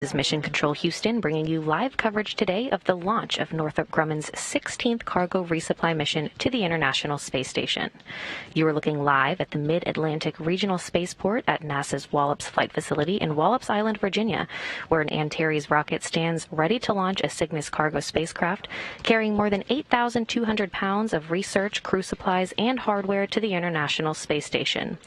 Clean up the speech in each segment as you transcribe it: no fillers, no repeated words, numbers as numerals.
This is Mission Control Houston, bringing you live coverage today of the launch of Northrop Grumman's 16th cargo resupply mission to the International Space Station. You are looking live at the Mid-Atlantic Regional Spaceport at NASA's Wallops Flight Facility in Wallops Island, Virginia, where an Antares rocket stands ready to launch a Cygnus cargo spacecraft carrying more than 8,200 pounds of research, crew supplies, and hardware to the International Space Station.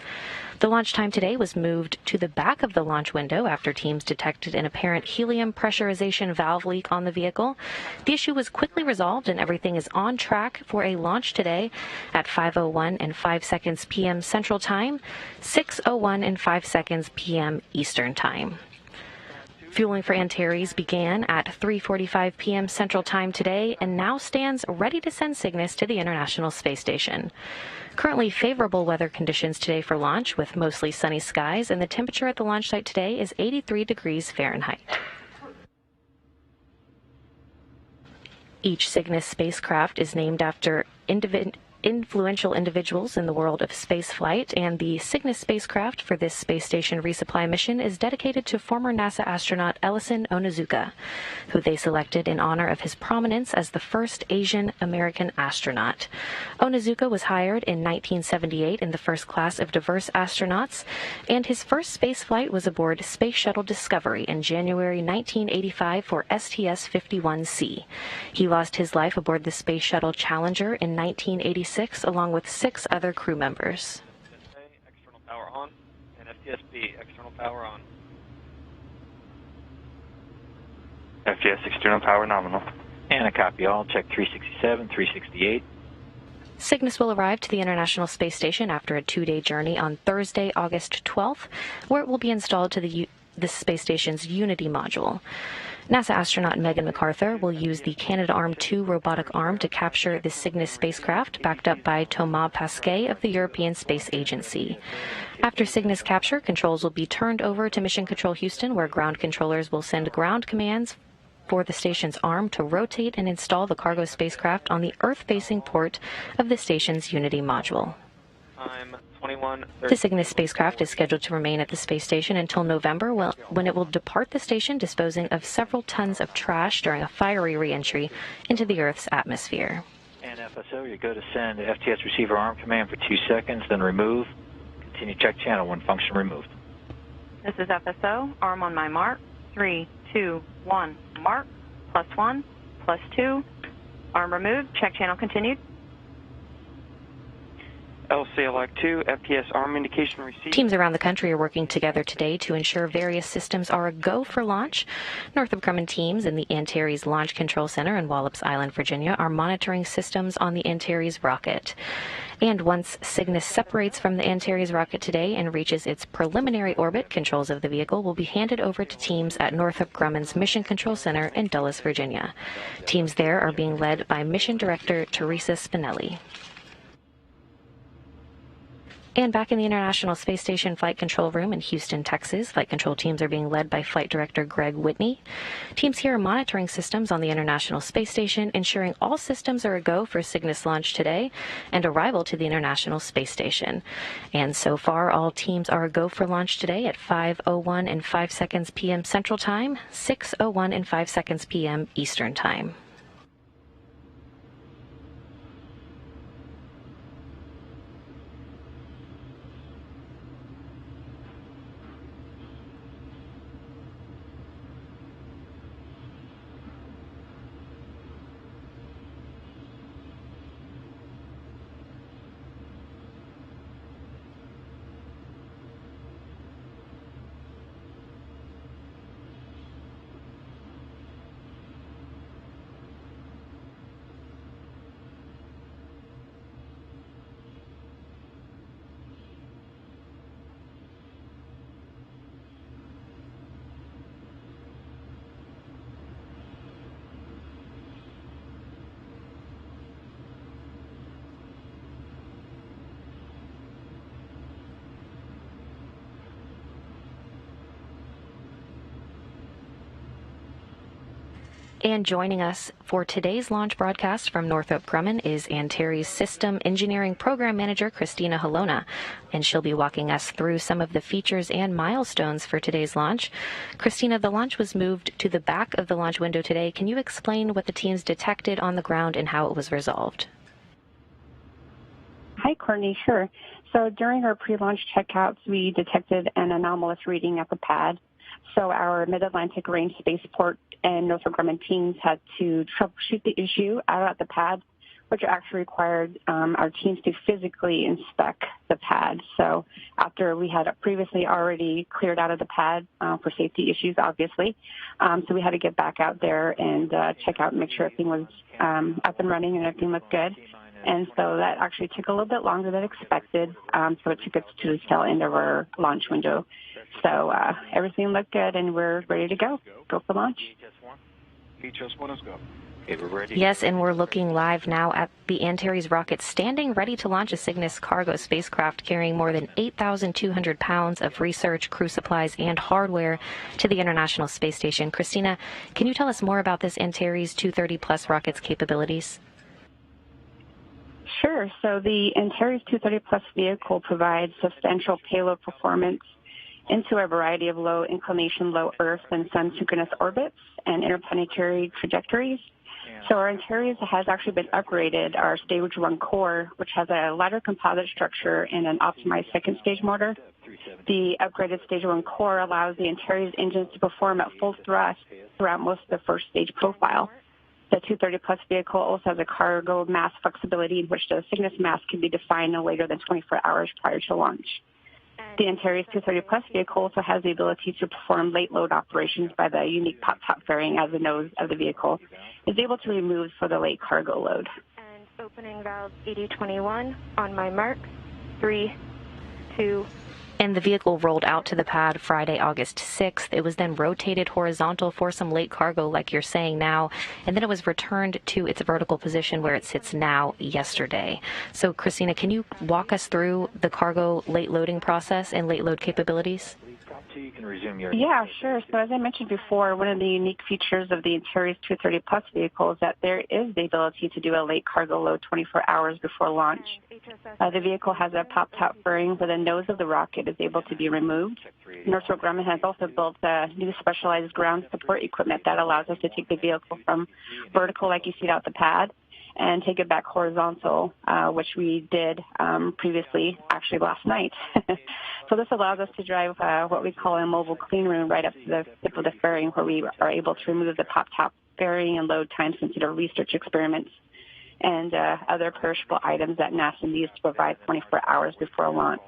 The launch time today was moved to the back of the launch window after teams detected an apparent helium pressurization valve leak on the vehicle. The issue was quickly resolved and everything is on track for a launch today at 5:01 and 5 seconds p.m. Central Time, 6:01 and 5 seconds p.m. Eastern Time. Fueling for Antares began at 3:45 p.m. Central Time today and now stands ready to send Cygnus to the International Space Station. Currently favorable weather conditions today for launch with mostly sunny skies, and the temperature at the launch site today is 83 degrees Fahrenheit. Each Cygnus spacecraft is named after influential individuals in the world of spaceflight, and the Cygnus spacecraft for this space station resupply mission is dedicated to former NASA astronaut Ellison Onizuka, who they selected in honor of his prominence as the first Asian American astronaut. Onizuka was hired in 1978 in the first class of diverse astronauts, and his first space flight was aboard Space Shuttle Discovery in January 1985 for STS-51C. He lost his life aboard the Space Shuttle Challenger in 1986 along with 6 other crew members. External power on, and FTSB, external power on. FTS, external power nominal. And a copy all, check 367, 368. Cygnus will arrive to the International Space Station after a 2-day journey on Thursday, August 12th, where it will be installed to the space station's Unity module. NASA astronaut Megan MacArthur will use the Canadarm2 robotic arm to capture the Cygnus spacecraft, backed up by Thomas Pasquet of the European Space Agency. After Cygnus capture, controls will be turned over to Mission Control Houston, where ground controllers will send ground commands for the station's arm to rotate and install the cargo spacecraft on the Earth-facing port of the station's Unity module. The Cygnus spacecraft is scheduled to remain at the space station until November, when it will depart the station, disposing of several tons of trash during a fiery re-entry into the Earth's atmosphere. And FSO, you're good to send FTS receiver arm command for 2 seconds, then remove. Continue check channel when function removed. This is FSO, arm on my mark. 3, 2, 1, mark, +1, +2. Arm removed, check channel continued. LCLAC-2, FTS arm indication received. Teams around the country are working together today to ensure various systems are a go for launch. Northrop Grumman teams in the Antares Launch Control Center in Wallops Island, Virginia, are monitoring systems on the Antares rocket. And once Cygnus separates from the Antares rocket today and reaches its preliminary orbit, controls of the vehicle will be handed over to teams at Northrop Grumman's Mission Control Center in Dulles, Virginia. Teams there are being led by Mission Director Teresa Spinelli. And back in the International Space Station Flight Control Room in Houston, Texas, flight control teams are being led by Flight Director Greg Whitney. Teams here are monitoring systems on the International Space Station, ensuring all systems are a go for Cygnus launch today and arrival to the International Space Station. And so far, all teams are a go for launch today at 5:01 and 5 seconds p.m. Central Time, 6:01 and 5 seconds p.m. Eastern Time. And joining us for today's launch broadcast from Northrop Grumman is Antares System Engineering Program Manager Christina Halona, and she'll be walking us through some of the features and milestones for today's launch. Christina, the launch was moved to the back of the launch window today. Can you explain what the teams detected on the ground and how it was resolved? Hi, Courtney. Sure. So during our pre-launch checkouts, we detected an anomalous reading at the pad. So our Mid-Atlantic Range Spaceport and Northrop Grumman teams had to troubleshoot the issue out at the pad, which actually required our teams to physically inspect the pad. So after we had previously already cleared out of the pad for safety issues, obviously, so we had to get back out there and check out and make sure everything was up and running and everything looked good. And so that actually took a little bit longer than expected. So it took us to the tail end of our launch window. So everything looked good, and we're ready to go for launch. HS1 is go. Okay, we're ready. Yes, and we're looking live now at the Antares rocket standing ready to launch a Cygnus cargo spacecraft carrying more than 8,200 pounds of research, crew supplies, and hardware to the International Space Station. Christina, can you tell us more about this Antares 230 Plus rocket's capabilities? Sure. So the Antares 230 Plus vehicle provides substantial payload performance into a variety of low inclination, low Earth and Sun synchronous orbits and interplanetary trajectories. So our Antares has actually been upgraded, our Stage 1 core, which has a lighter composite structure and an optimized second stage motor. The upgraded Stage 1 core allows the Antares engines to perform at full thrust throughout most of the first stage profile. The 230 Plus vehicle also has a cargo mass flexibility in which the Cygnus mass can be defined no later than 24 hours prior to launch. The Antares 230 Plus vehicle also has the ability to perform late load operations by the unique pop-top fairing as the nose of the vehicle is able to remove for the late cargo load. And opening valve 8021 on my mark. 3, 2. And the vehicle rolled out to the pad Friday, August 6th. It was then rotated horizontal for some late cargo, like you're saying now, and then it was returned to its vertical position where it sits now yesterday. So, Christina, can you walk us through the cargo late loading process and late load capabilities? You can resume your... Yeah, sure. So as I mentioned before, one of the unique features of the Antares 230 Plus vehicle is that there is the ability to do a late cargo load 24 hours before launch. The vehicle has a pop-top fairing where the nose of the rocket is able to be removed. Northrop Grumman has also built a new specialized ground support equipment that allows us to take the vehicle from vertical, like you see it out the pad, and take it back horizontal, which we did previously, actually last night. So this allows us to drive what we call a mobile clean room right up to the tip of the fairing, where we are able to remove the pop-top fairing and load time-sensitive research experiments and other perishable items that NASA needs to provide 24 hours before launch.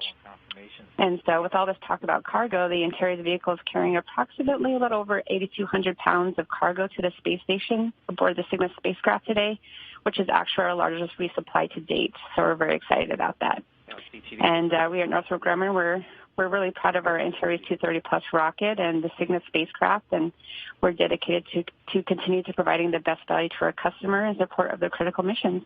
And so with all this talk about cargo, the Antares vehicle is carrying approximately a little over 8,200 pounds of cargo to the space station aboard the Cygnus spacecraft today, which is actually our largest resupply to date. So we're very excited about that. And we at Northrop Grumman, we're really proud of our Antares 230 Plus rocket and the Cygnus spacecraft, and we're dedicated to continue to providing the best value to our customer in support of their critical missions.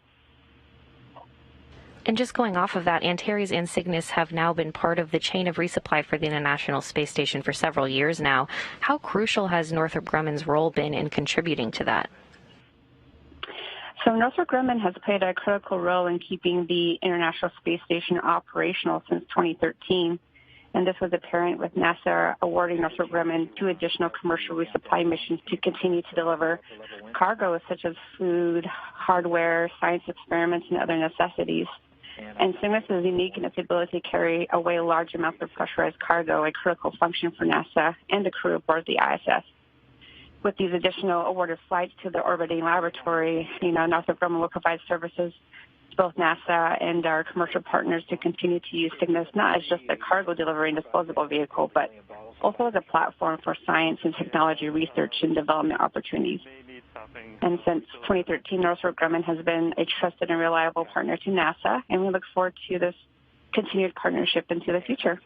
And just going off of that, Antares and Cygnus have now been part of the chain of resupply for the International Space Station for several years now. How crucial has Northrop Grumman's role been in contributing to that? So Northrop Grumman has played a critical role in keeping the International Space Station operational since 2013. And this was apparent with NASA awarding Northrop Grumman 2 additional commercial resupply missions to continue to deliver cargo such as food, hardware, science experiments, and other necessities. And Cygnus is unique in its ability to carry away large amounts of pressurized cargo, a critical function for NASA and the crew aboard the ISS. With these additional awarded flights to the orbiting laboratory, Northrop Grumman will provide services to both NASA and our commercial partners to continue to use Cygnus not as just a cargo delivery and disposable vehicle, but also as a platform for science and technology research and development opportunities. And since 2013, Northrop Grumman has been a trusted and reliable partner to NASA, and we look forward to this continued partnership into the future.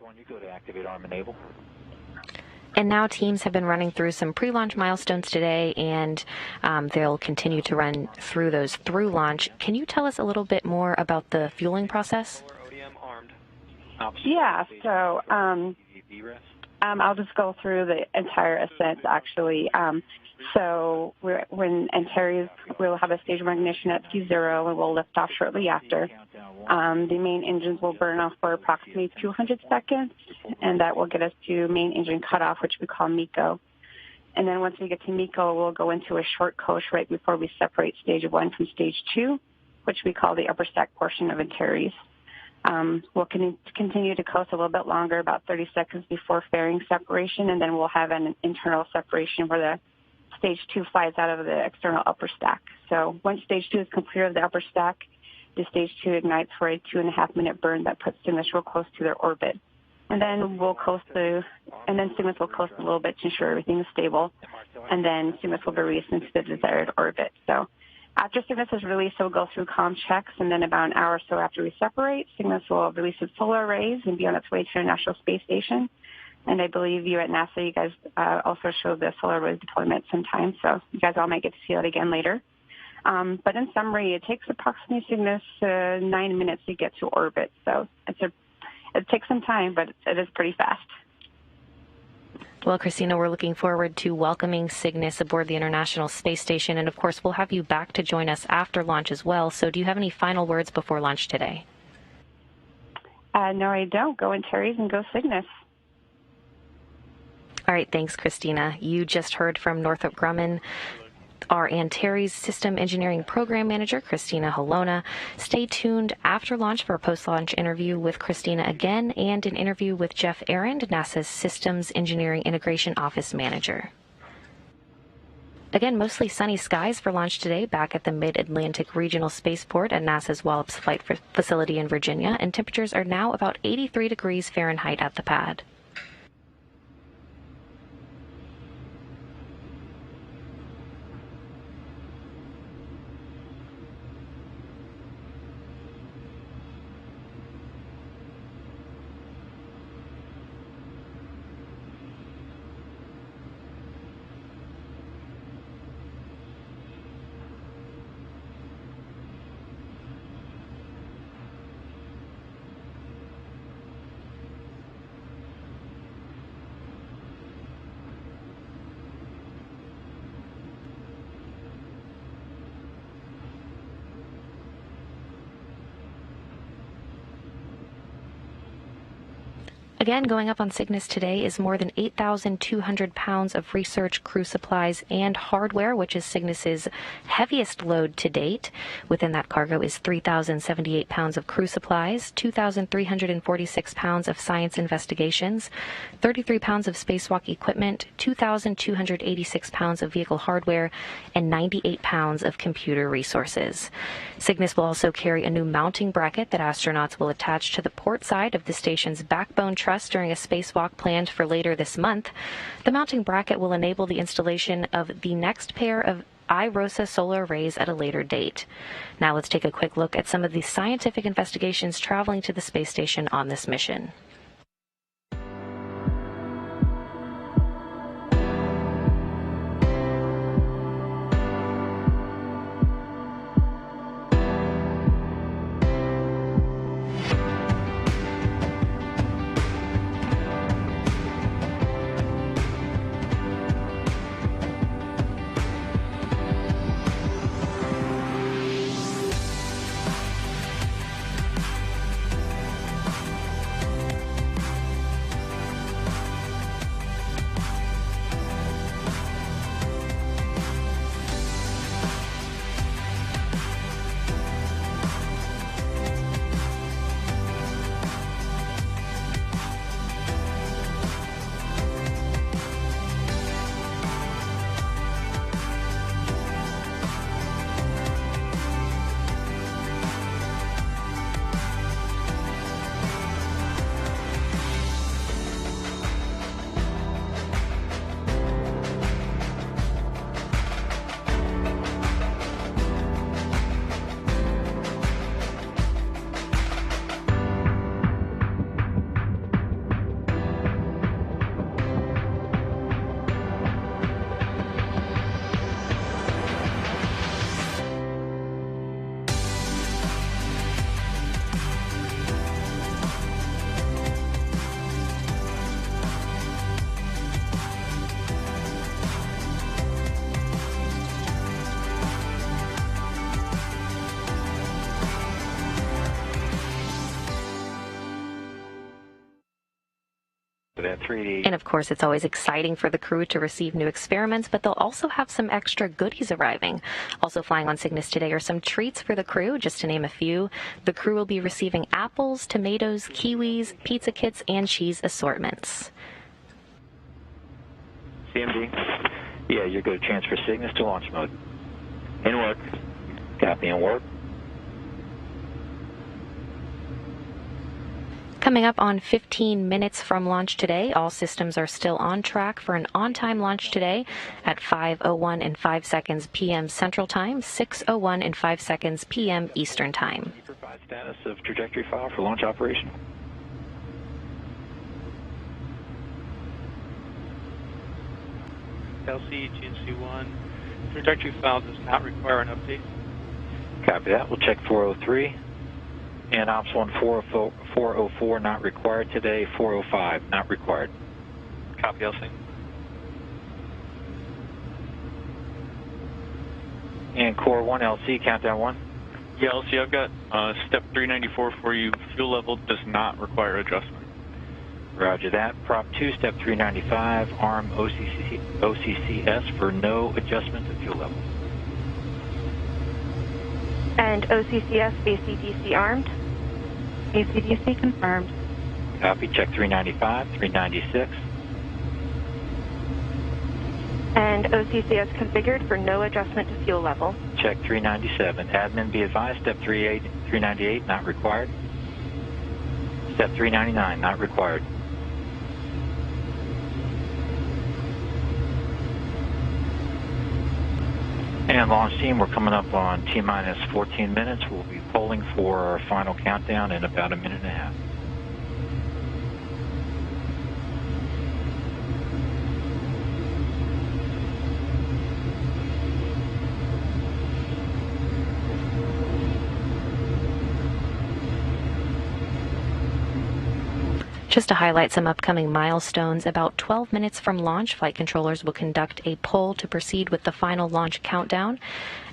And now teams have been running through some pre-launch milestones today, and they'll continue to run through those through launch. Can you tell us a little bit more about the fueling process? Yeah, so I'll just go through the entire ascent, actually. So when Antares, we'll have a stage of ignition at T0, and we'll lift off shortly after. The main engines will burn off for approximately 200 seconds, and that will get us to main engine cutoff, which we call MECO. And then once we get to MECO, we'll go into a short coast right before we separate stage 1 from stage 2, which we call the upper stack portion of Antares. We'll continue to coast a little bit longer, about 30 seconds before fairing separation, and then we'll have an internal separation where the stage 2 flies out of the external upper stack. So once stage 2 is completed of the upper stack, the stage 2 ignites for a 2.5-minute burn that puts Cygnus real close to their orbit. And then Cygnus will coast a little bit to ensure everything is stable, and then Cygnus will be released into the desired orbit. So after Cygnus is released, it will go through comm checks, and then about an hour or so after we separate, Cygnus will release its solar arrays and be on its way to the International Space Station. And I believe you at NASA, you guys also showed the solar arrays deployment sometime, so you guys all might get to see that again later. But in summary, it takes approximately Cygnus 9 minutes to get to orbit, so it takes some time, but it is pretty fast. Well, Christina, we're looking forward to welcoming Cygnus aboard the International Space Station, and of course, we'll have you back to join us after launch as well. So do you have any final words before launch today? No, I don't. Go Antares and go Cygnus. All right, thanks, Christina. You just heard from Northrop Grumman, our Antares System Engineering Program Manager, Christina Halona. Stay tuned after launch for a post-launch interview with Christina again, and an interview with Jeff Arend, NASA's Systems Engineering Integration Office Manager. Again, mostly sunny skies for launch today back at the Mid-Atlantic Regional Spaceport at NASA's Wallops Flight Facility in Virginia, and temperatures are now about 83 degrees Fahrenheit at the pad. Again, going up on Cygnus today is more than 8,200 pounds of research, crew supplies, and hardware, which is Cygnus's heaviest load to date. Within that cargo is 3,078 pounds of crew supplies, 2,346 pounds of science investigations, 33 pounds of spacewalk equipment, 2,286 pounds of vehicle hardware, and 98 pounds of computer resources. Cygnus will also carry a new mounting bracket that astronauts will attach to the port side of the station's backbone truss during a spacewalk planned for later this month. The mounting bracket will enable the installation of the next pair of iROSA solar arrays at a later date. Now let's take a quick look at some of the scientific investigations traveling to the space station on this mission. Roger, 3D. And of course, it's always exciting for the crew to receive new experiments, but they'll also have some extra goodies arriving. Also flying on Cygnus today are some treats for the crew, just to name a few. The crew will be receiving apples, tomatoes, kiwis, pizza kits, and cheese assortments. CMD? Yeah, you're good. Transfer Cygnus to launch mode. In work. Copy, in work. Coming up on 15 minutes from launch today, all systems are still on track for an on-time launch today at 5:01 and 5 seconds p.m. Central Time, 6:01 and 5 seconds p.m. Eastern Time. Can you provide status of trajectory file for launch operation? LC, GNC1. Trajectory file does not require an update. Copy that. We'll check 403. And Ops 1, 404 not required today, 405 not required. Copy, LC. And Core 1, LC, countdown 1. Yeah, LC, I've got step 394 for you. Fuel level does not require adjustment. Roger that. Prop 2, step 395, ARM OCCS for no adjustment to fuel level. And OCCS, AC/DC armed. AC/DC confirmed. Copy. Check 395, 396. And OCCS configured for no adjustment to fuel level. Check 397. Admin, be advised, step 398 not required. Step 399 not required. And launch team, we're coming up on T-minus 14 minutes. We'll be polling for our final countdown in about a minute and a half. Just to highlight some upcoming milestones, about 12 minutes from launch, flight controllers will conduct a poll to proceed with the final launch countdown.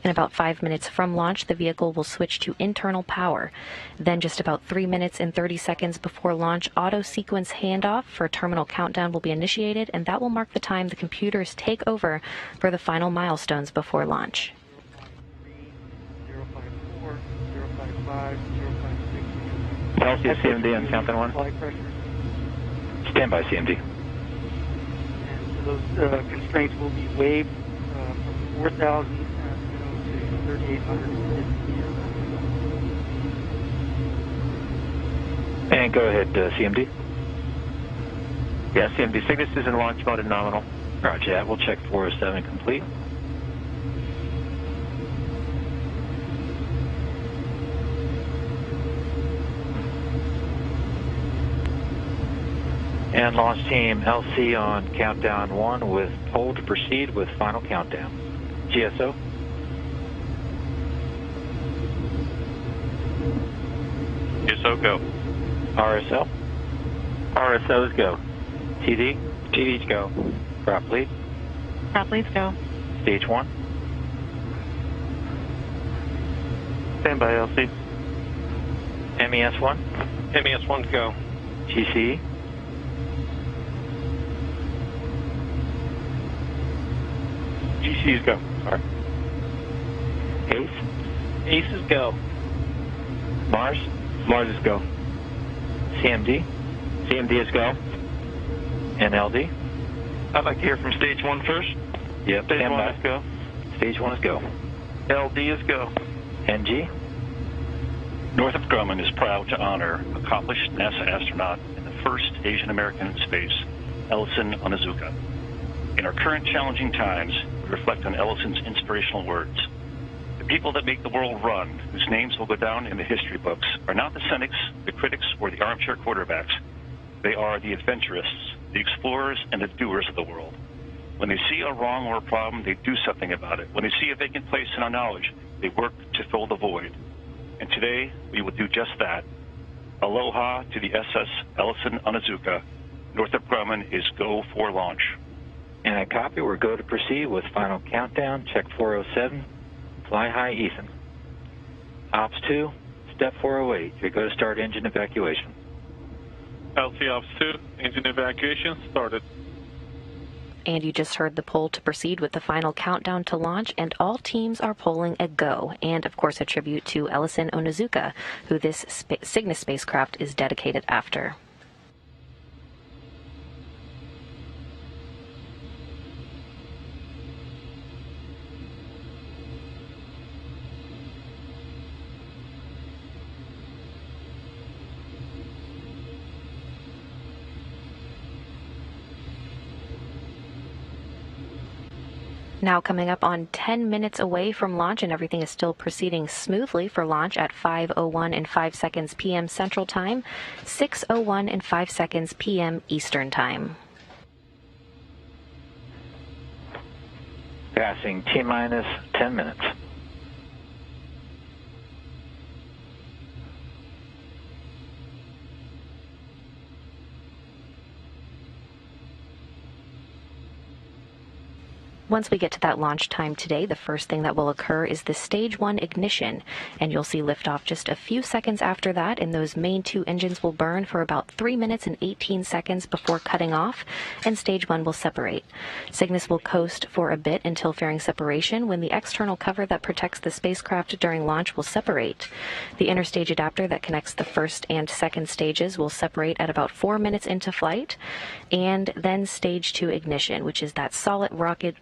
And about 5 minutes from launch, the vehicle will switch to internal power. Then just about 3 minutes and 30 seconds before launch, auto sequence handoff for terminal countdown will be initiated, and that will mark the time the computers take over for the final milestones before launch. 054, 055, 056. LC CMD on countdown 1. Flight pressure. Stand by, CMD. And so those constraints will be waived from 4,000 to 3,800. And go ahead, CMD. Yeah, CMD. Cygnus is in launch mode and nominal. Roger that. We'll check 407 complete. And launch team LC on countdown 1 with poll to proceed with final countdown. GSO. GSO, go. RSL. RSOs go. TD. TDs go. Prop lead. Prop leads go. Stage 1. Stand by, LC. MES1. MES1 go. GCE. GCs go. Sorry. ACE. Aces go. Mars. Mars is go. CMD. CMD is go. And LD. I'd like to hear from stage 1 first. Yep. Stage stand 1 by. is go. Stage 1 is go. LD is go. NG. Northrop Grumman is proud to honor accomplished NASA astronaut and the first Asian American in space, Ellison Onizuka. In our current challenging times, we reflect on Ellison's inspirational words. The people that make the world run, whose names will go down in the history books, are not the cynics, the critics, or the armchair quarterbacks. They are the adventurists, the explorers, and the doers of the world. When they see a wrong or a problem, they do something about it. When they see a vacant place in our knowledge, they work to fill the void. And today, we will do just that. Aloha to the SS Ellison Onizuka. Northrop Grumman is go for launch. And a copy. We're go to proceed with final countdown. Check 407. Fly high, Ethan. Ops 2, step 408. You're go to start engine evacuation. Ops 2, engine evacuation started. And you just heard the poll to proceed with the final countdown to launch, and all teams are polling a go. And, of course, a tribute to Ellison Onizuka, who this Cygnus spacecraft is dedicated after. Now coming up on 10 minutes away from launch, and everything is still proceeding smoothly for launch at 5:01 and 5 seconds p.m. Central Time, 6:01 and 5 seconds p.m. Eastern Time. Passing T-minus 10 minutes. Once we get to that launch time today, the first thing that will occur is the Stage 1 ignition, and you'll see liftoff just a few seconds after that, and those main two engines will burn for about 3 minutes and 18 seconds before cutting off, and Stage 1 will separate. Cygnus will coast for a bit until fairing separation, when the external cover that protects the spacecraft during launch will separate. The interstage adapter that connects the first and second stages will separate at about 4 minutes into flight, and then Stage 2 ignition, which is that solid rocket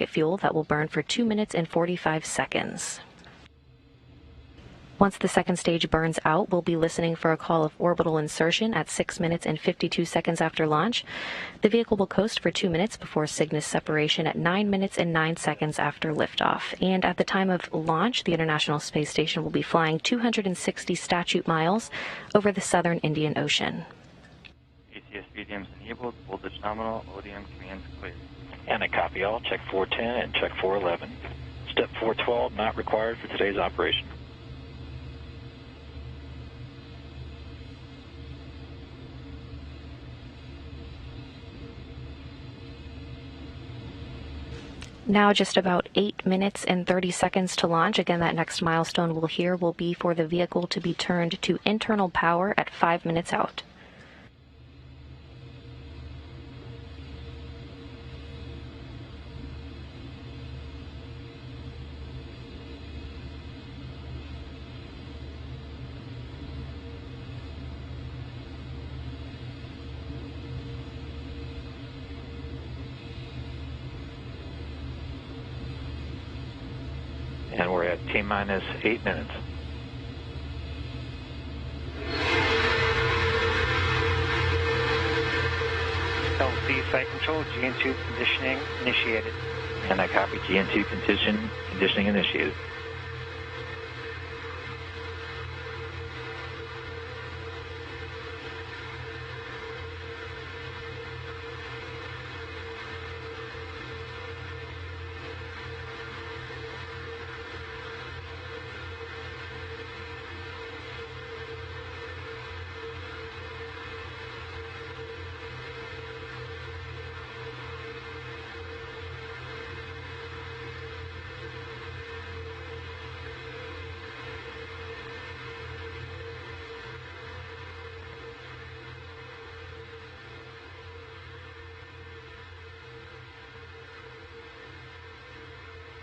fuel that will burn for 2 minutes and 45 seconds. Once the second stage burns out, we'll be listening for a call of orbital insertion at 6 minutes and 52 seconds after launch. The vehicle will coast for 2 minutes before Cygnus separation at 9 minutes and 9 seconds after liftoff. And at the time of launch, the International Space Station will be flying 260 statute miles over the southern Indian Ocean. ACS VDMs enabled, voltage nominal, ODM commands clear. And a copy all, check 410 and check 411. Step 412 not required for today's operation. Now just about 8 minutes and 30 seconds to launch. Again, that next milestone we'll hear will be for the vehicle to be turned to internal power at 5 minutes out. And we're at T-minus 8 minutes. LC Flight Control, GN2 conditioning initiated. And I copy GN2 conditioning initiated.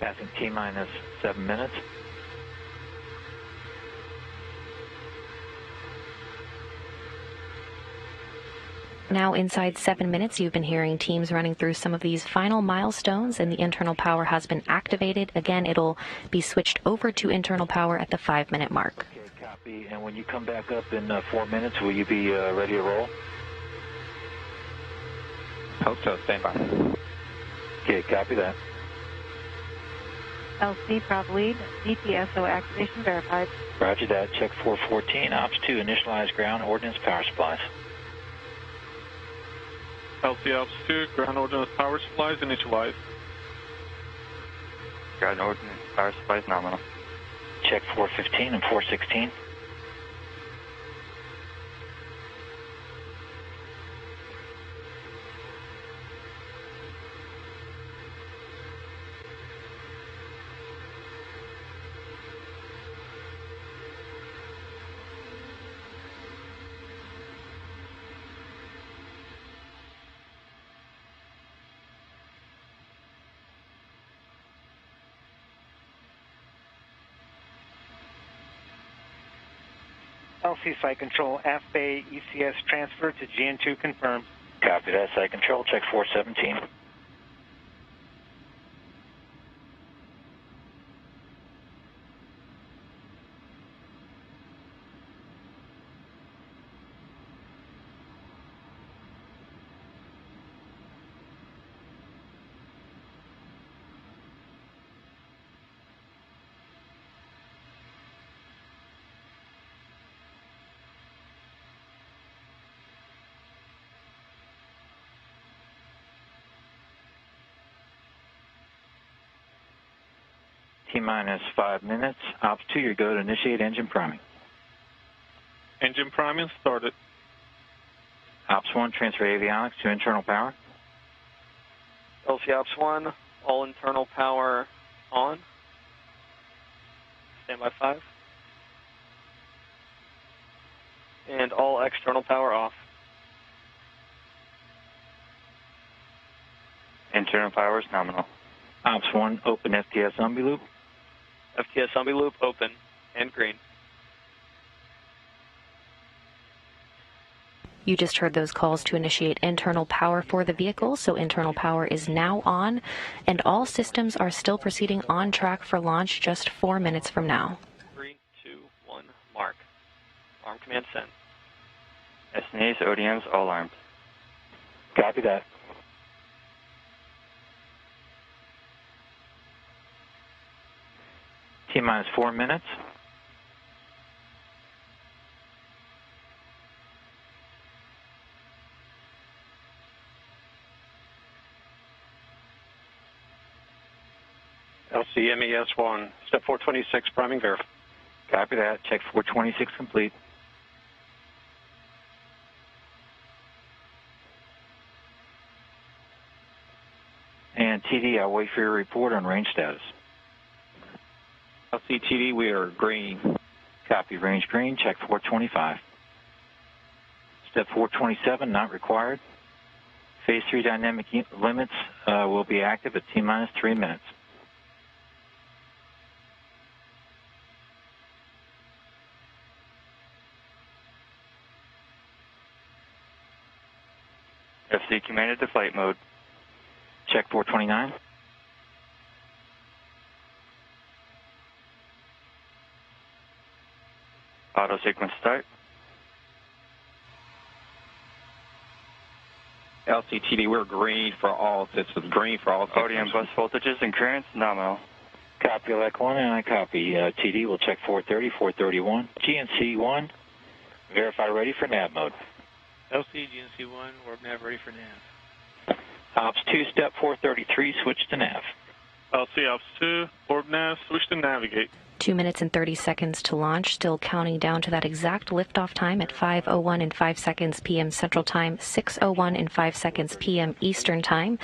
Passing T-minus 7 minutes. Now inside 7 minutes, you've been hearing teams running through some of these final milestones, and the internal power has been activated. Again, it'll be switched over to internal power at the 5-minute mark. Okay, copy. And when you come back up in 4 minutes, will you be ready to roll? Hope so, stand by. Okay, copy that. LC prop lead, DPSO activation verified. Roger that. Check 414. Ops 2, initialize ground ordnance power supplies. LC Ops 2, ground ordnance power supplies initialized. Ground ordnance power supplies nominal. Check 415 and 416. LC Flight Control, F-Bay ECS transfer to GN2 confirmed. Copy that, Site Control. Check 417. T-minus 5 minutes. Ops 2, you're go to initiate engine priming. Engine priming started. Ops 1, transfer avionics to internal power. LC Ops 1, all internal power on. Standby 5. And all external power off. Internal power is nominal. Ops 1, open FTS Umbi loop. FTS Umbi loop open and green. You just heard those calls to initiate internal power for the vehicle, so internal power is now on, and all systems are still proceeding on track for launch just 4 minutes from now. 3, 2, 1, mark. Arm command sent. SNAs, ODMs, all armed. Copy that. T-minus 4 minutes. LCMES1, step 426, priming verif. Copy that. Check 426 complete. And TD, I'll wait for your report on range status. LCTD, we are green. Copy, range green. Check 425. Step 427, not required. Phase 3 dynamic limits will be active at T-minus 3 minutes. FC commanded to flight mode. Check 429. Auto sequence start. LCTD, we're green for all systems. Green for all systems. ODM bus voltages and currents nominal. Copy LEC 1, and I copy. TD, we'll check 430, 431. GNC 1, verify ready for nav mode. LC, GNC 1, orb nav ready for nav. Ops 2, step 433, switch to nav. LC Ops 2, orb nav, switch to navigate. 2 minutes and 30 seconds to launch, still counting down to that exact liftoff time at 5:01 and 5 seconds p.m. Central Time, 6:01 and 5 seconds p.m. Eastern Time.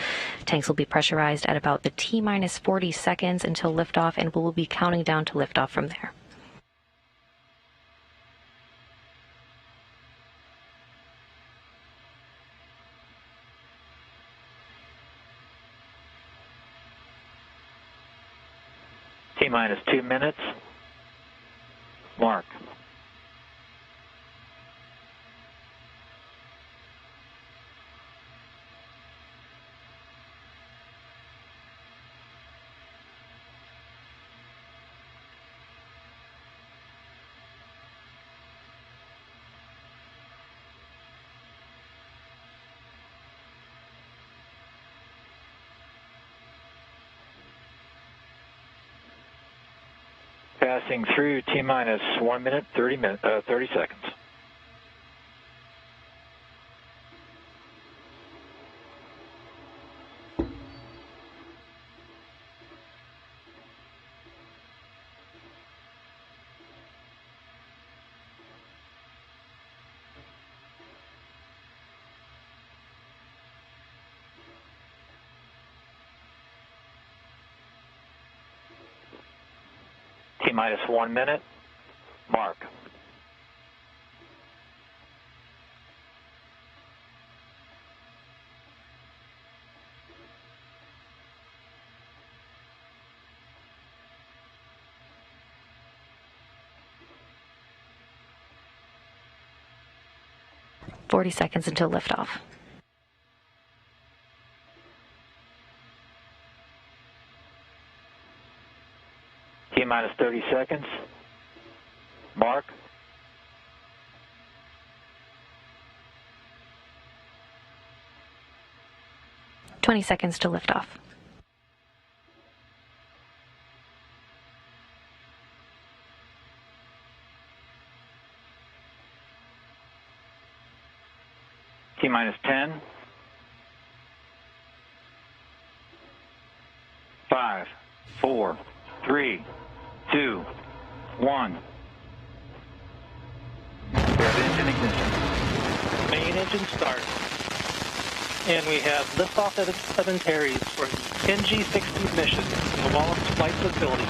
Tanks will be pressurized at about the T-minus 40 seconds until liftoff, and we will be counting down to liftoff from there. T-minus 2 minutes. Mark. Passing through T-minus 1 minute, 30 seconds. T-minus 1 minute. Mark. 40 seconds until liftoff. T-minus 30 seconds. Mark. $20 seconds to liftoff. T-minus 10. 5, 4, 3, 2, 1. Engine ignition. Main engine start. And we have liftoff of Antares for the NG-16 mission in the Wallops Flight Facility.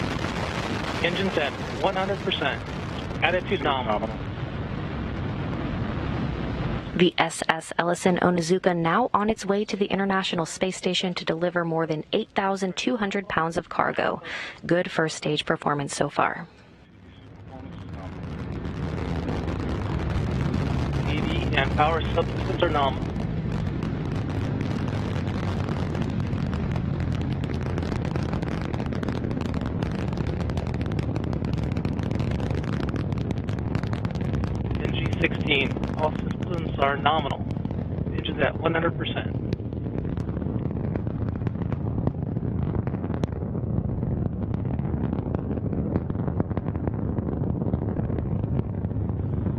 Engines at 100%. Attitude nominal. The SS Ellison Onizuka now on its way to the International Space Station to deliver more than 8,200 pounds of cargo. Good first stage performance so far. EV and power subsystems are nominal. NG-16, all systems are nominal. Engines at 100%.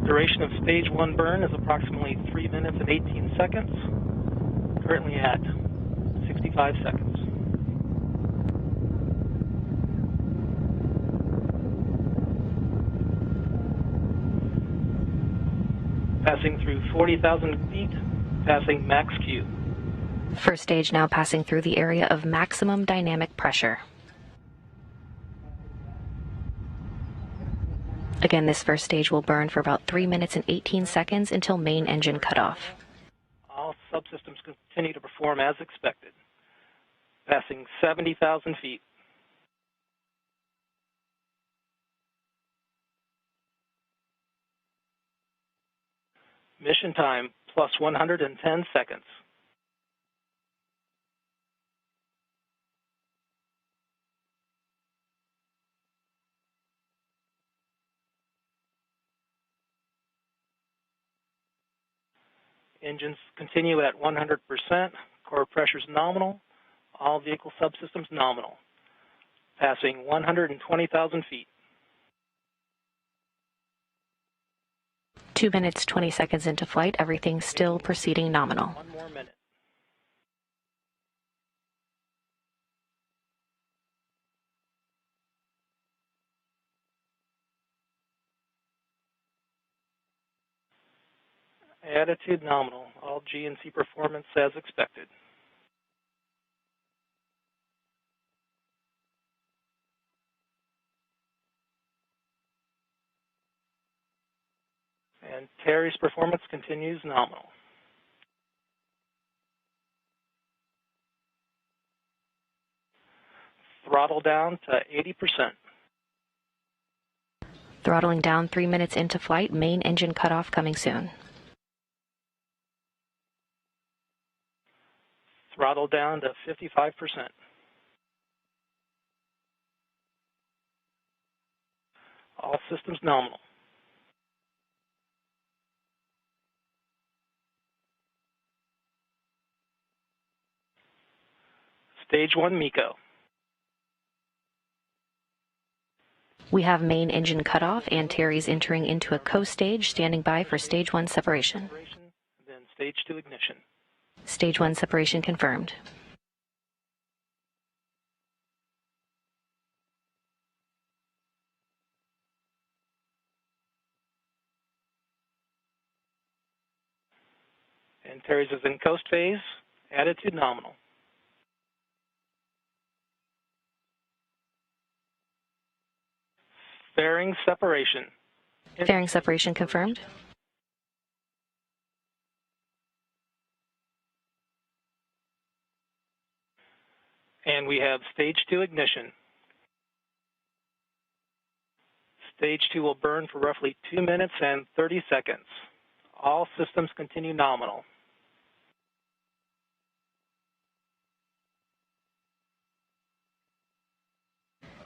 Duration of stage 1 burn is approximately 3 minutes and 18 seconds, currently at 65 seconds. Passing through 40,000 feet, passing max Q. First stage now passing through the area of maximum dynamic pressure. Again, this first stage will burn for about 3 minutes and 18 seconds until main engine cutoff. All subsystems continue to perform as expected, passing 70,000 feet. Mission time plus 110 seconds. Engines continue at 100%, core pressures nominal, all vehicle subsystems nominal, passing 120,000 feet. 2 minutes, 20 seconds into flight, everything still proceeding nominal. 1 more minute. Attitude nominal, all GNC performance as expected. And Terry's performance continues nominal. Throttle down to 80%. Throttling down 3 minutes into flight, main engine cutoff coming soon. Throttle down to 55%. All systems nominal. Stage 1 MECO. We have main engine cutoff and Terry's entering into a co-stage, standing by for stage 1 separation. Then stage 2 ignition. Stage 1 separation confirmed. And Terry's is in coast phase, attitude nominal. Fairing separation. Fairing separation confirmed. And we have stage 2 ignition. Stage 2 will burn for roughly 2 minutes and 30 seconds. All systems continue nominal.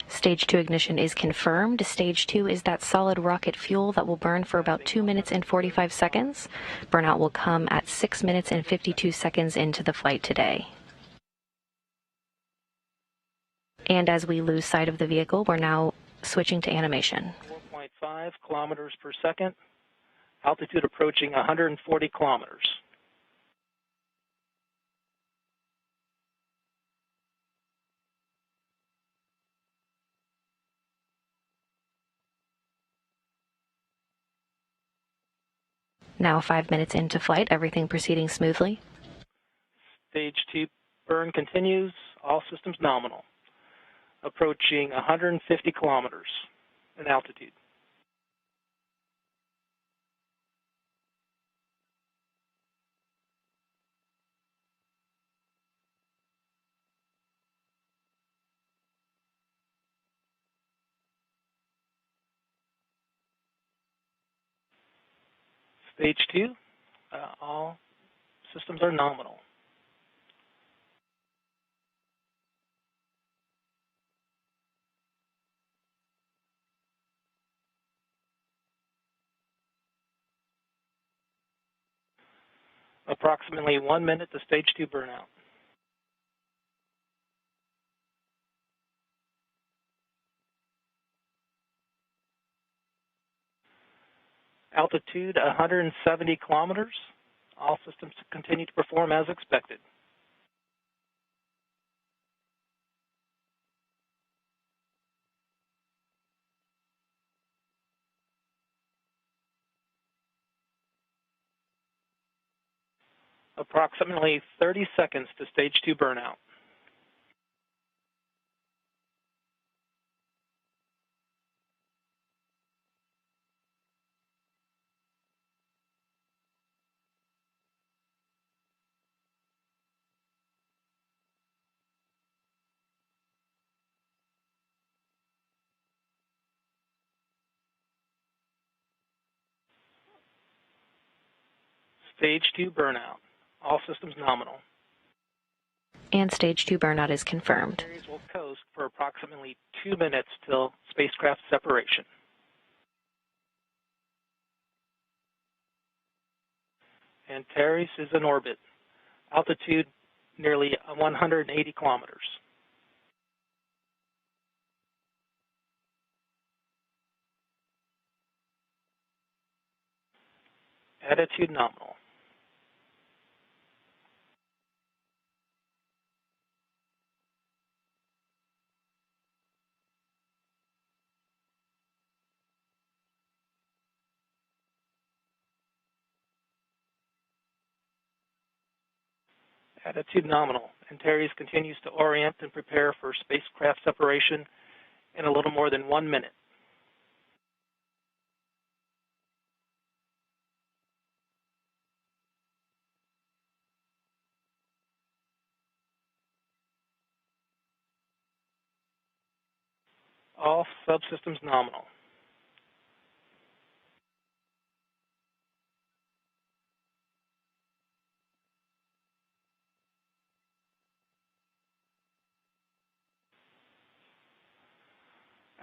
Stage 2 ignition is confirmed. Stage 2 is that solid rocket fuel that will burn for about 2 minutes and 45 seconds. Burnout will come at 6 minutes and 52 seconds into the flight today. And as we lose sight of the vehicle, we're now switching to animation. 4.5 kilometers per second. Altitude approaching 140 kilometers. Now 5 minutes into flight, everything proceeding smoothly. Stage 2 burn continues, all systems nominal. Approaching 150 kilometers in altitude. Stage 2, all systems are nominal. Approximately 1 minute to stage 2 burnout. Altitude 170 kilometers. All systems continue to perform as expected. Approximately 30 seconds to stage 2 burnout. Stage 2 burnout. All systems nominal. And stage 2 burnout is confirmed. Antares will coast for approximately 2 minutes till spacecraft separation. Antares is in orbit. Altitude nearly 180 kilometers. Attitude nominal. Attitude nominal. Antares continues to orient and prepare for spacecraft separation in a little more than 1 minute. All subsystems nominal.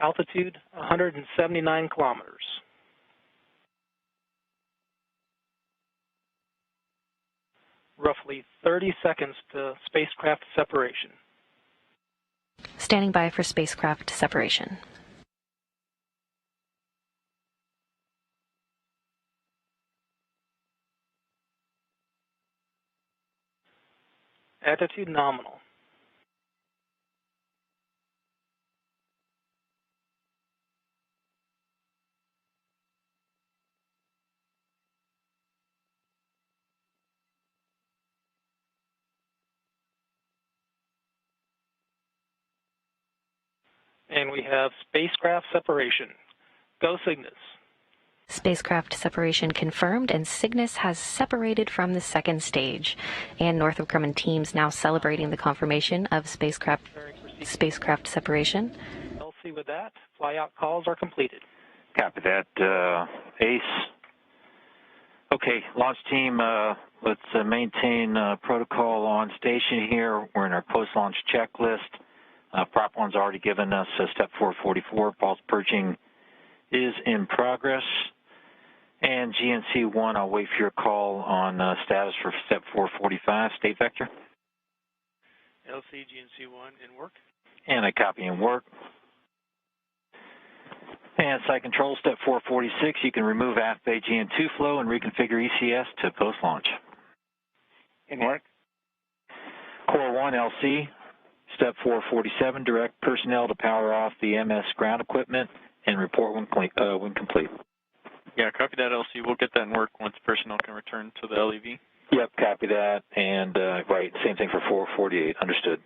Altitude 179 kilometers. Roughly 30 seconds to spacecraft separation. Standing by for spacecraft separation. Attitude nominal. And we have spacecraft separation. Go Cygnus. Spacecraft separation confirmed, and Cygnus has separated from the second stage. And Northrop Grumman teams now celebrating the confirmation of spacecraft separation. LC with that, flyout calls are completed. Copy that, Ace. Okay, launch team, let's maintain protocol on station here. We're in our post-launch checklist. Prop 1's already given us step 444. Pulse purging is in progress. And GNC 1, I'll wait for your call on status for step 445. State vector. LC GNC 1 in work. And I copy in work. And site control, step 446, you can remove aft bay GN2 flow and reconfigure ECS to post-launch. In work. Core 1 LC, step 447, direct personnel to power off the MS ground equipment and report when complete. Yeah, copy that, LC. We'll get that in work once personnel can return to the LEV. Yep, copy that. And, right, same thing for 448, understood.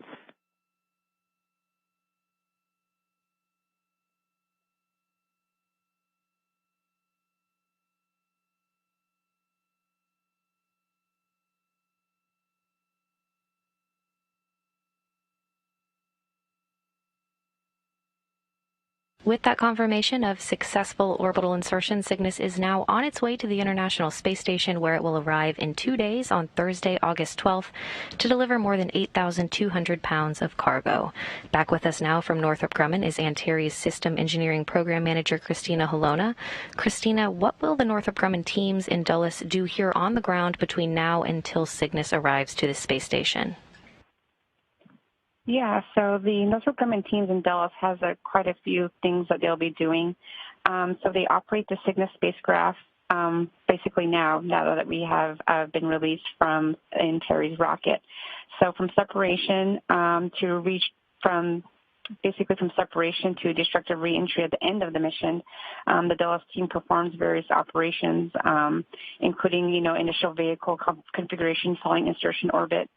With that confirmation of successful orbital insertion, Cygnus is now on its way to the International Space Station, where it will arrive in 2 days on Thursday, August 12th, to deliver more than 8,200 pounds of cargo. Back with us now from Northrop Grumman is Antares System Engineering Program Manager Christina Holona. Christina, what will the Northrop Grumman teams in Dulles do here on the ground between now until Cygnus arrives to the space station? Yeah, so the Northrop Grumman teams in Dulles has quite a few things that they'll be doing. So they operate the Cygnus spacecraft basically now that we have been released from Antares rocket. So from separation from separation to destructive reentry at the end of the mission, the Dulles team performs various operations, including, initial vehicle configuration following insertion orbit,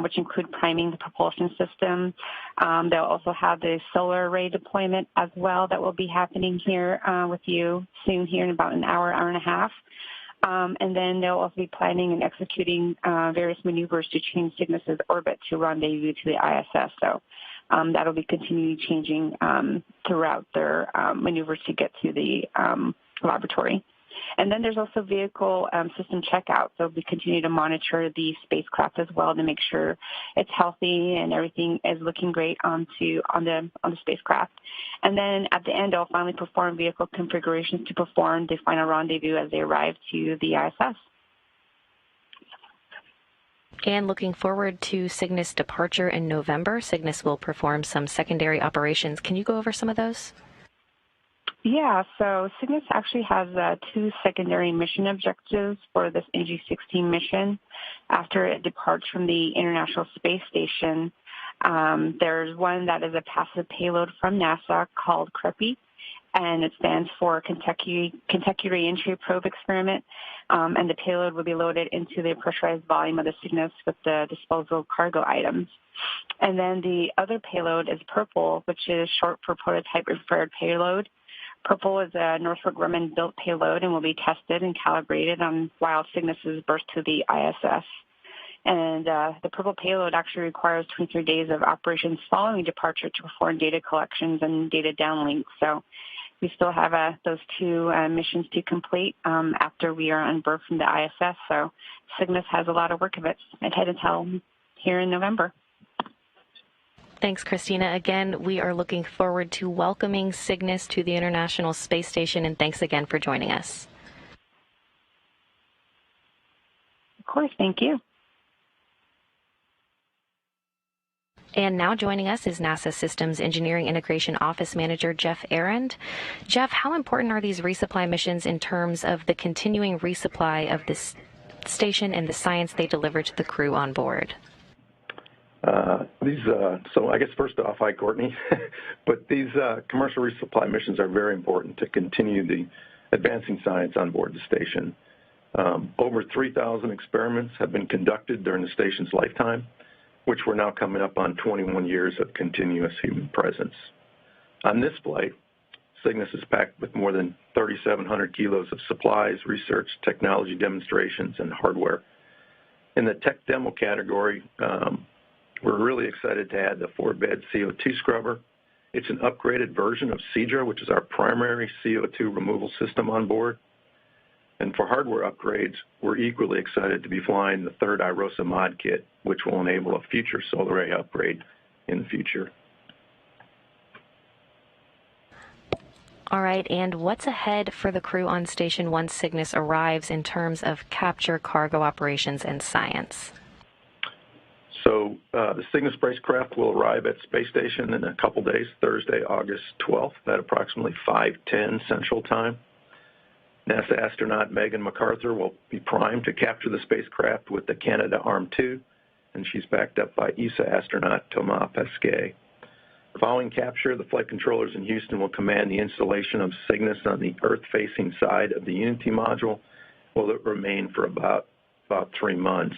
which include priming the propulsion system. They'll also have the solar array deployment as well that will be happening here with you soon here in about an hour and a half. And then they'll also be planning and executing various maneuvers to change Cygnus's orbit to rendezvous to the ISS. So that'll be continually changing throughout their maneuvers to get to the laboratory. And then there's also vehicle system checkout. So we continue to monitor the spacecraft as well to make sure it's healthy and everything is looking great on the spacecraft. And then at the end, I'll finally perform vehicle configurations to perform the final rendezvous as they arrive to the ISS. And looking forward to Cygnus departure in November, Cygnus will perform some secondary operations. Can you go over some of those? Yeah, so Cygnus actually has 2 secondary mission objectives for this NG-16 mission. After it departs from the International Space Station, there's one that is a passive payload from NASA called CREPI, and it stands for Kentucky Reentry Probe Experiment, and the payload will be loaded into the pressurized volume of the Cygnus with the disposal cargo items. And then the other payload is PURPLE, which is short for Prototype Infrared Payload. Purple is a Northrop Grumman built payload and will be tested and calibrated while Cygnus is burst to the ISS. And the Purple payload actually requires 23 days of operations following departure to perform data collections and data downlinks. So we still have those 2 missions to complete after we are unberthed from the ISS. So Cygnus has a lot of work of it ahead until here in November. Thanks, Christina. Again, we are looking forward to welcoming Cygnus to the International Space Station, and thanks again for joining us. Of course, thank you. And now joining us is NASA Systems Engineering Integration Office Manager Jeff Arend. Jeff, how important are these resupply missions in terms of the continuing resupply of this station and the science they deliver to the crew on board? So I guess first off, hi, Courtney. But these commercial resupply missions are very important to continue the advancing science on board the station. Over 3,000 experiments have been conducted during the station's lifetime, which we're now coming up on 21 years of continuous human presence. On this flight, Cygnus is packed with more than 3,700 kilos of supplies, research, technology demonstrations, and hardware. In the tech demo category, we're really excited to add the 4-bed CO2 scrubber. It's an upgraded version of Seadra, which is our primary CO2 removal system on board. And for hardware upgrades, we're equally excited to be flying the third IROSA mod kit, which will enable a future solar array upgrade in the future. All right, and what's ahead for the crew on station once Cygnus arrives in terms of capture, cargo operations, and science? So the Cygnus spacecraft will arrive at space station in a couple days, Thursday, August 12th at approximately 5:10 Central Time. NASA astronaut Megan MacArthur will be primed to capture the spacecraft with the Canadarm2, and she's backed up by ESA astronaut Thomas Pesquet. Following capture, the flight controllers in Houston will command the installation of Cygnus on the Earth-facing side of the Unity module, will it remain for about 3 months.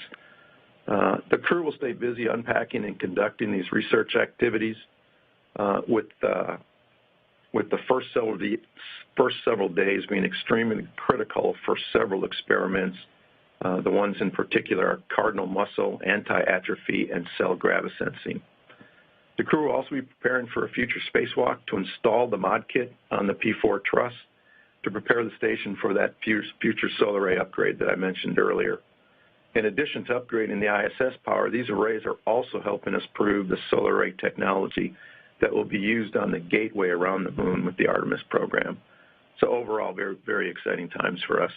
The crew will stay busy unpacking and conducting these research activities with the first several days being extremely critical for several experiments. The ones in particular are cardinal muscle, anti-atrophy, and cell gravasensing. The crew will also be preparing for a future spacewalk to install the mod kit on the P4 truss to prepare the station for that future solar array upgrade that I mentioned earlier. In addition to upgrading the ISS power, these arrays are also helping us prove the solar array technology that will be used on the gateway around the moon with the Artemis program. So overall, very, very exciting times for us.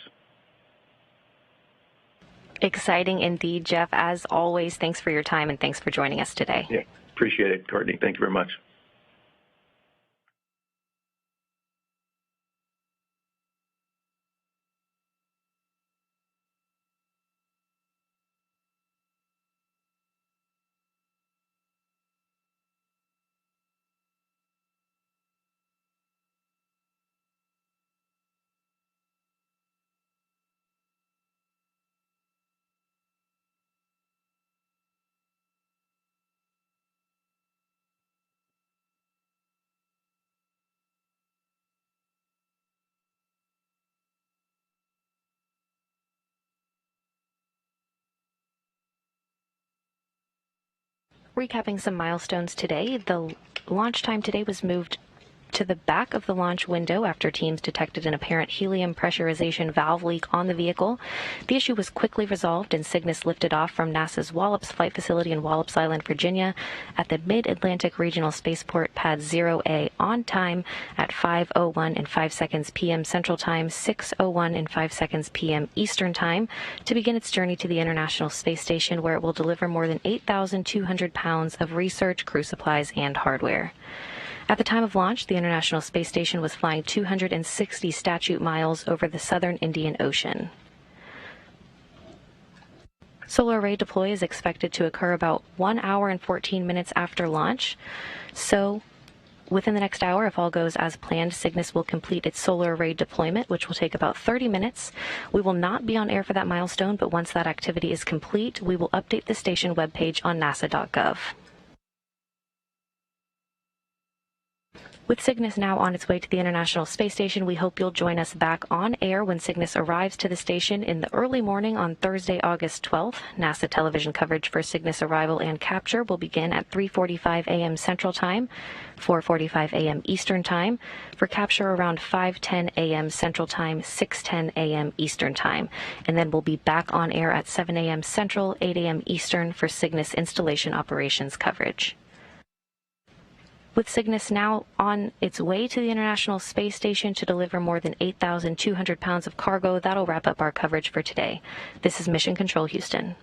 Exciting indeed, Jeff. As always, thanks for your time and thanks for joining us today. Yeah, appreciate it, Courtney. Thank you very much. Recapping some milestones today, the launch time today was moved to the back of the launch window after teams detected an apparent helium pressurization valve leak on the vehicle. The issue was quickly resolved and Cygnus lifted off from NASA's Wallops Flight Facility in Wallops Island, Virginia at the Mid-Atlantic Regional Spaceport Pad 0A on time at 5:01 and 5 seconds p.m. Central Time, 6:01 and 5 seconds p.m. Eastern Time to begin its journey to the International Space Station, where it will deliver more than 8,200 pounds of research, crew supplies, and hardware. At the time of launch, the International Space Station was flying 260 statute miles over the southern Indian Ocean. Solar array deploy is expected to occur about 1 hour and 14 minutes after launch. So within the next hour, if all goes as planned, Cygnus will complete its solar array deployment, which will take about 30 minutes. We will not be on air for that milestone, but once that activity is complete, we will update the station webpage on nasa.gov. With Cygnus now on its way to the International Space Station, we hope you'll join us back on air when Cygnus arrives to the station in the early morning on Thursday, August 12th. NASA television coverage for Cygnus arrival and capture will begin at 3:45 a.m. Central Time, 4:45 a.m. Eastern Time, for capture around 5:10 a.m. Central Time, 6:10 a.m. Eastern Time. And then we'll be back on air at 7 a.m. Central, 8 a.m. Eastern for Cygnus installation operations coverage. With Cygnus now on its way to the International Space Station to deliver more than 8,200 pounds of cargo, that'll wrap up our coverage for today. This is Mission Control Houston.